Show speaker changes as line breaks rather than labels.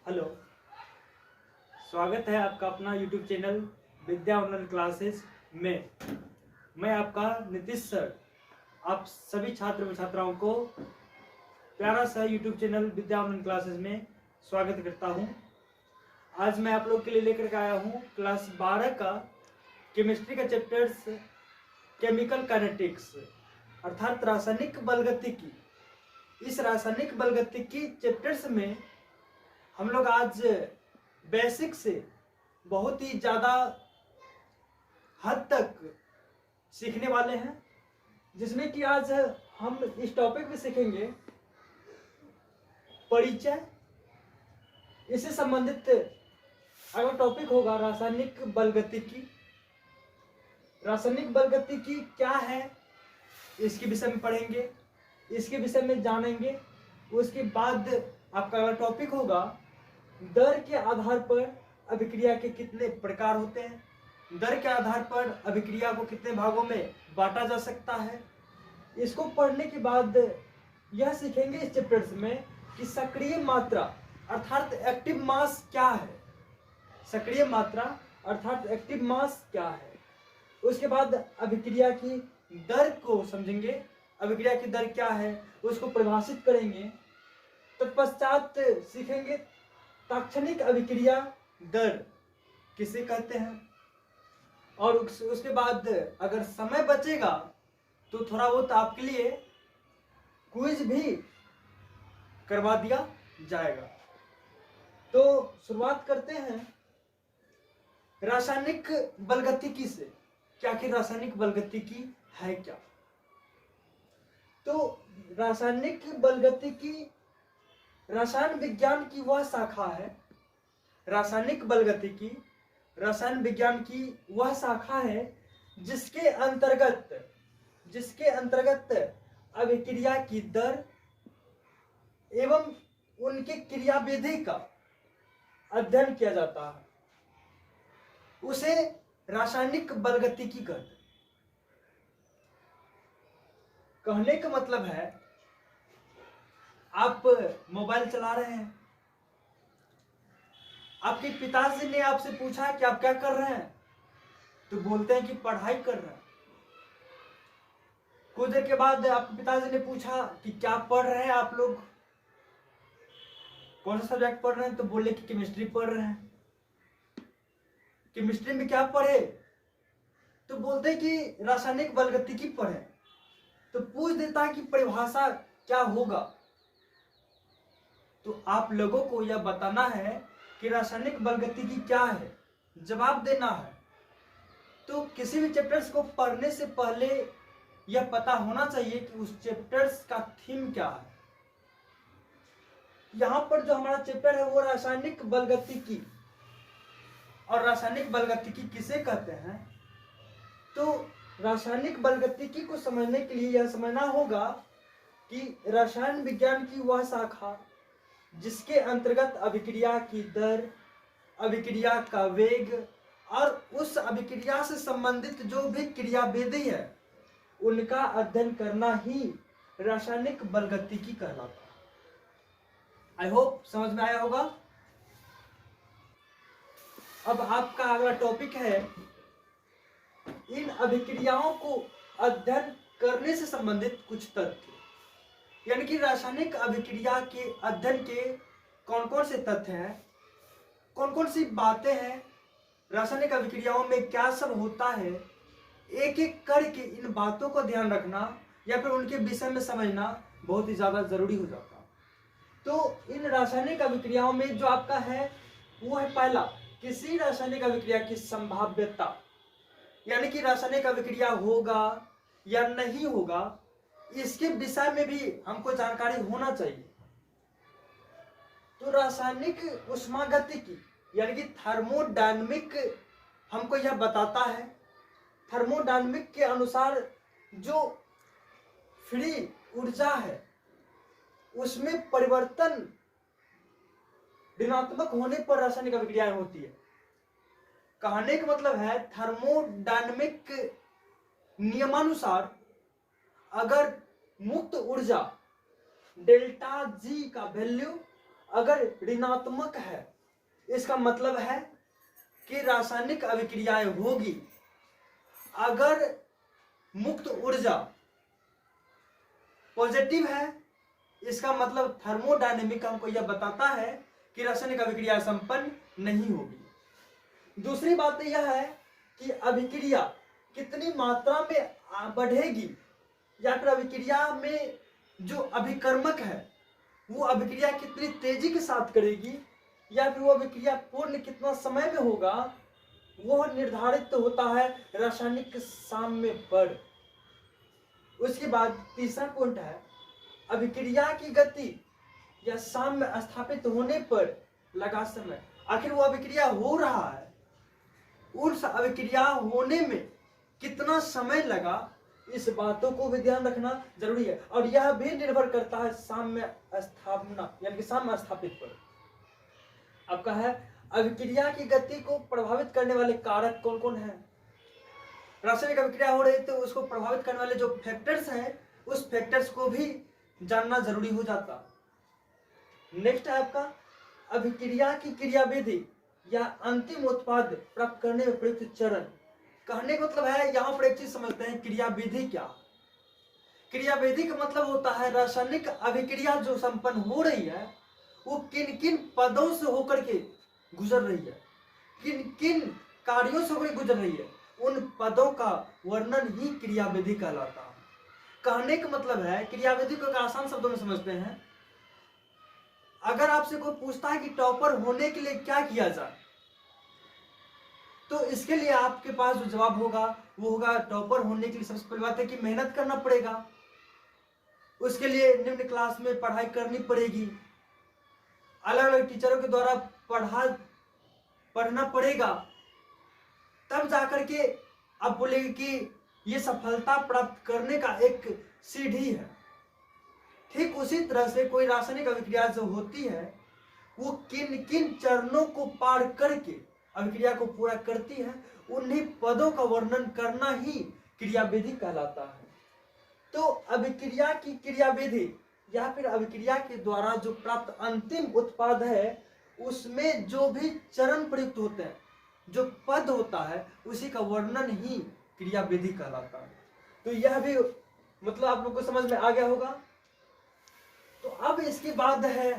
Hello, स्वागत है आपका अपना YouTube चैनल विद्या ऑनलाइन क्लासेस में। मैं आपका नीतीश सर आप सभी छात्र व छात्राओं को प्यारा सा YouTube चैनल विद्या ऑनलाइन क्लासेस में स्वागत करता हूं। आज मैं आप लोग के लिए लेकर के आया हूं क्लास 12 का केमिस्ट्री का चैप्टर्स केमिकल काइनेटिक्स अर्थात रासायनिक बलगतिकी। इस रासायनिक बलगतिकी चैप्टर्स में हम लोग आज बेसिक से बहुत ही ज़्यादा हद तक सीखने वाले हैं, जिसमें कि आज हम इस टॉपिक में सीखेंगे परिचय। इससे संबंधित अगला टॉपिक होगा रासायनिक बलगतिकी। रासायनिक बलगतिकी क्या है इसके विषय में पढ़ेंगे, इसके विषय में जानेंगे। उसके बाद आपका अगला टॉपिक होगा दर के आधार पर अभिक्रिया के कितने प्रकार होते हैं, दर के आधार पर अभिक्रिया को कितने भागों में बांटा जा सकता है। इसको पढ़ने के बाद यह सीखेंगे इस चैप्टर्स में कि सक्रिय मात्रा अर्थात एक्टिव मास क्या है, सक्रिय मात्रा अर्थात एक्टिव मास क्या है। उसके बाद अभिक्रिया की दर को समझेंगे, अभिक्रिया की दर क्या है उसको परिभाषित करेंगे। तत्पश्चात सीखेंगे तात्क्षणिक अभिक्रिया दर किसे कहते हैं, और उसके बाद अगर समय बचेगा तो थोड़ा बहुत आपके लिए क्विज भी करवा दिया जाएगा। तो शुरुआत करते हैं रासायनिक बलगतिकी से। क्या कि रासायनिक बलगतिकी है क्या? तो रासायनिक बलगतिकी रसायन विज्ञान की वह शाखा है, रासायनिक बलगतिकी रसायन विज्ञान की वह शाखा है जिसके अंतर्गत अभिक्रिया की दर एवं उनके क्रियाविधि का अध्ययन किया जाता है, उसे रासायनिक बलगतिकी कहते हैं। कहने का मतलब है आप मोबाइल चला रहे हैं, आपके पिताजी ने आपसे पूछा कि आप क्या कर रहे हैं, तो बोलते हैं कि पढ़ाई कर रहे हैं। कुछ देर के बाद आपके पिताजी ने पूछा कि क्या पढ़ रहे हैं आप लोग, कौन सा सब्जेक्ट पढ़ रहे हैं, तो बोले कि केमिस्ट्री पढ़ रहे हैं। केमिस्ट्री में क्या पढ़े, तो बोलते हैं कि रासायनिक बलगतिकी पढ़े। तो पूछ देता है कि परिभाषा क्या होगा, तो आप लोगों को यह बताना है कि रासायनिक बलगतिकी क्या है, जवाब देना है। तो किसी भी चैप्टर्स को पढ़ने से पहले यह पता होना चाहिए कि उस चैप्टर्स का थीम क्या है। यहाँ पर जो हमारा चैप्टर है वो रासायनिक बलगतिकी, और रासायनिक बलगतिकी किसे कहते हैं, तो रासायनिक बलगतिकी को समझने के लिए यह समझना होगा कि रसायन विज्ञान की वह शाखा जिसके अंतर्गत अभिक्रिया की दर, अभिक्रिया का वेग और उस अभिक्रिया से संबंधित जो भी क्रियाविधि है उनका अध्ययन करना ही रासायनिक बलगतिकी कहलाता है। आई होप समझ में आया होगा। अब आपका अगला टॉपिक है इन अभिक्रियाओं को अध्ययन करने से संबंधित कुछ तथ्य, यानी कि रासायनिक अभिक्रिया के अध्ययन के कौन कौन से तथ्य हैं, कौन कौन सी बातें हैं, रासायनिक अभिक्रियाओं में क्या सब होता है, एक एक करके इन बातों को ध्यान रखना या फिर उनके विषय में समझना बहुत ही ज़्यादा जरूरी हो जाता है। तो इन रासायनिक अभिक्रियाओं में जो आपका है वो है पहला, किसी रासायनिक अभिक्रिया की संभाव्यता, यानी कि रासायनिक अभिक्रिया होगा या नहीं होगा, इसके विषय में भी हमको जानकारी होना चाहिए। तो रासायनिक उष्मागतिकी यानी कि थर्मोडायनामिक हमको यह बताता है, थर्मोडायनामिक के अनुसार जो फ्री ऊर्जा है उसमें परिवर्तन ऋणात्मक होने पर रासायनिक अभिक्रियाएं होती है। कहने का मतलब है थर्मोडायनामिक नियमानुसार अगर मुक्त ऊर्जा डेल्टा जी का वैल्यू अगर ऋणात्मक है इसका मतलब है कि रासायनिक अभिक्रियाएं होगी। अगर मुक्त ऊर्जा पॉजिटिव है इसका मतलब थर्मोडायनेमिक हमको यह बताता है कि रासायनिक अभिक्रिया संपन्न नहीं होगी। दूसरी बात यह है कि अभिक्रिया कितनी मात्रा में बढ़ेगी या फिर अभिक्रिया में जो अभिकर्मक है वो अभिक्रिया कितनी तेजी के साथ करेगी या फिर वो अभिक्रिया पूर्ण कितना समय में होगा, वो निर्धारित होता है रासायनिक साम्य पर। उसके बाद तीसरा पॉइंट है अभिक्रिया की गति या साम्य स्थापित होने पर लगा समय। आखिर वो अभिक्रिया हो रहा है, उस अभिक्रिया होने में कितना समय लगा, इस बातों को भी ध्यान रखना जरूरी है। और यह भी निर्भर करता है साम्य स्थापना यानी कि साम्य स्थापित पर। आपका है अभिक्रिया की गति को प्रभावित करने वाले कारक कौन कौन है। रासायनिक अभिक्रिया हो रही तो उसको प्रभावित करने वाले जो फैक्टर्स हैं उस फैक्टर्स को भी जानना जरूरी हो जाता। नेक्स्ट है आपका अभिक्रिया की क्रियाविधि या अंतिम उत्पाद प्राप्त करने में प्रयुक्त चरण। कहने का मतलब है यहां पर एक चीज समझते हैं, क्रियाविधि क्या। क्रियाविधि का मतलब होता है रासायनिक अभिक्रिया जो संपन्न हो रही है वो किन किन पदों से होकर के गुजर रही है, किन किन कार्यों से होकर गुजर रही है, उन पदों का वर्णन ही क्रियाविधि कहलाता है। कहने का मतलब है क्रियाविधि को एक आसान शब्दों में समझते हैं। अगर आपसे कोई पूछता है कि टॉपर होने के लिए क्या किया जाए, तो इसके लिए आपके पास जो जवाब होगा वो होगा टॉपर होने के लिए सबसे पहली बात है कि मेहनत करना पड़ेगा, उसके लिए निम्न क्लास में पढ़ाई करनी पड़ेगी, अलग अलग टीचरों के द्वारा पढ़ना पड़ेगा, तब जाकर के आप बोलेंगे कि ये सफलता प्राप्त करने का एक सीढ़ी है। ठीक उसी तरह से कोई रासायनिक अभिक्रिया जो होती है वो किन किन चरणों को पार करके अभिक्रिया को पूरा करती है, उन्हीं पदों का वर्णन करना ही क्रियाविधि कहलाता है। तो अभिक्रिया की क्रियाविधि या फिर अभिक्रिया के द्वारा जो प्राप्त अंतिम उत्पाद है उसमें जो भी चरण प्रयुक्त होते हैं, जो पद होता है, उसी का वर्णन ही क्रियाविधि कहलाता है। तो यह भी मतलब आप लोग को समझ में आ गया होगा। तो अब इसके बाद है